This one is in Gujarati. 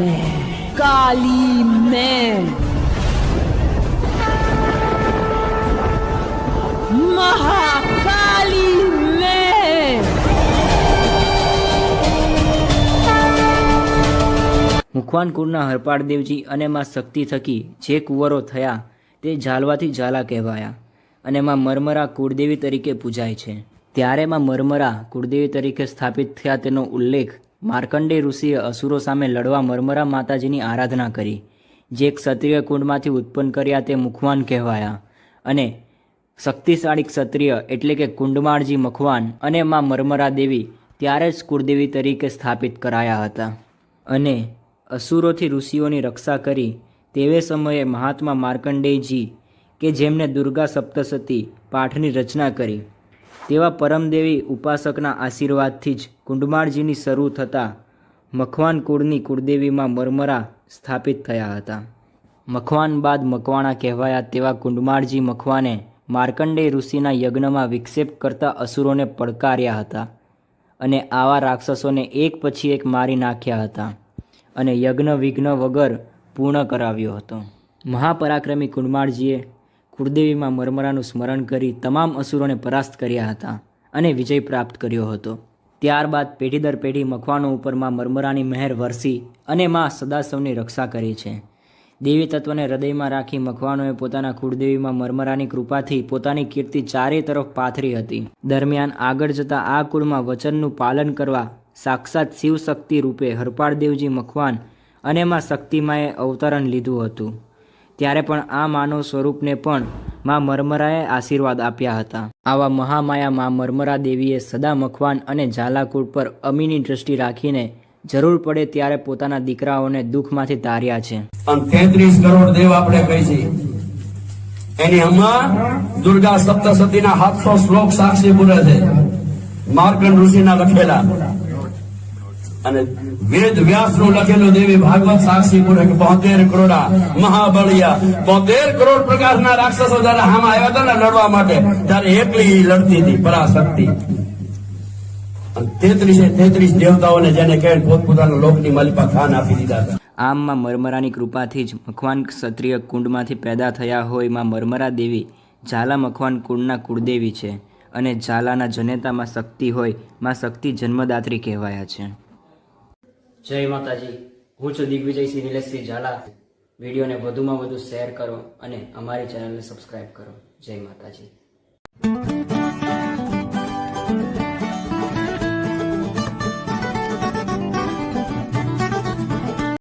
मैं काली मैं महाकाली मैं। મુખવાન કુળના હરપાળદેવજી અને માં શક્તિ થકી જે કુંવરો થયા તે ઝાલવાથી ઝાલા કહેવાયા અને માં મરમરા કુળદેવી તરીકે પૂજાય છે। ત્યારે માં મરમરા કુળદેવી તરીકે સ્થાપિત થયા તેનો ઉલ્લેખ માર્કંડેય ઋષિએ અસુરો સામે લડવા મરમરા માતાજીની આરાધના કરી, જે ક્ષત્રિય કુંડમાંથી ઉત્પન્ન કર્યા તે મુખવાન કહેવાયા અને શક્તિશાળી ક્ષત્રિય એટલે કે કુંડમાળજી મખવાન અને માં મરમરા દેવી ત્યારે જ કુળદેવી તરીકે સ્થાપિત કરાયા હતા અને અસુરોથી ઋષિઓની રક્ષા કરી તેવે સમયે મહાત્મા માર્કંડેયજી કે જેમને દુર્ગા સપ્તસતી પાઠની રચના કરી તેવા પરમદેવી ઉપાસકના આશીર્વાદથી જ કુંડમાળજીની શરૂ થતાં મખવાન કુળની કુળદેવીમાં મરમરા સ્થાપિત થયા હતા। મખવાન બાદ મકવાણા કહેવાયા તેવા કુંડમાળજી મખવાને માર્કંડેય ઋષિના યજ્ઞમાં વિક્ષેપ કરતા અસુરોને પડકાર્યા હતા અને આવા રાક્ષસોને એક પછી એક મારી નાખ્યા હતા અને યજ્ઞ વિઘ્ન વગર પૂર્ણ કરાવ્યો હતો। મહાપરાક્રમી કુંડમાળજીએ કુળદેવીમાં મરમરાનું સ્મરણ કરી તમામ અસુરોને પરાસ્ત કર્યા હતા અને વિજય પ્રાપ્ત કર્યો હતો। ત્યારબાદ પેઢી દર પેઢી મખવાનો ઉપર માં મરમરાની મહેર વરસી અને માં સદાશવની રક્ષા કરી છે। દેવી તત્વને હૃદયમાં રાખી મખવાનોએ પોતાના કુળદેવીમાં મરમરાની કૃપાથી પોતાની કીર્તિ ચારે તરફ પાથરી હતી। દરમિયાન આગળ જતાં આ કુળમાં વચનનું પાલન કરવા સાક્ષાત શિવશક્તિ રૂપે હરપાળદેવજી મખવાન અને માં શક્તિમાએ અવતરણ લીધું હતું। ત્યારે પણ આ માનવ સ્વરૂપને પણ માં મરમરાએ આશીર્વાદ આપ્યા હતા। આવા મહામાયા માં મરમરા દેવીએ સદા મખવાન અને ઝાલા કુળ પર અમીની દ્રષ્ટિ રાખીને જરૂર પડે ત્યારે પોતાના દીકરાઓને દુઃખમાંથી તાર્યા છે। 33 કરોડ દેવ આપણે કહી છીએ એની હમણાં દુર્ગા સપ્તસતીના 700 શ્લોક સાક્ષી પૂરે છે, માર્કંડ ઋષિના લખેલા અને વેદ વ્યાસનું લખેલું દેવી ભાગવત સાક્ષી પૂરે કે 72 કરોડા મહાબળિયા 72 કરોડ પ્રકારના રાક્ષસો જયારે હામાં આવ્યા હતા ને લડવા માટે ત્યારે એકલી લડતી હતી પરાશક્તિ। 33 દેવતાઓને જેને કહે પોતપોતાના લોકની માલિકા ખાન આપી દીધા હતા। આમ માં મરમરાની કૃપાથી જ મખવાન ક્ષત્રિય કુંડમાંથી પેદા થયા હોય માં મરમરા દેવી ઝાલા મખવાન કુળના કુળદેવી છે અને ઝાલાના જનેતામાં શક્તિ હોય માં શક્તિ જન્મદાત્રી કહેવાયા છે। જય માતાજી, હું છું દિગ્વિજયસિંહ નિલેશસિંહ ઝાલા। વિડીયોને વધુમાં વધુ શેર કરો અને અમારી ચેનલને સબસ્ક્રાઈબ કરો। જય માતાજી।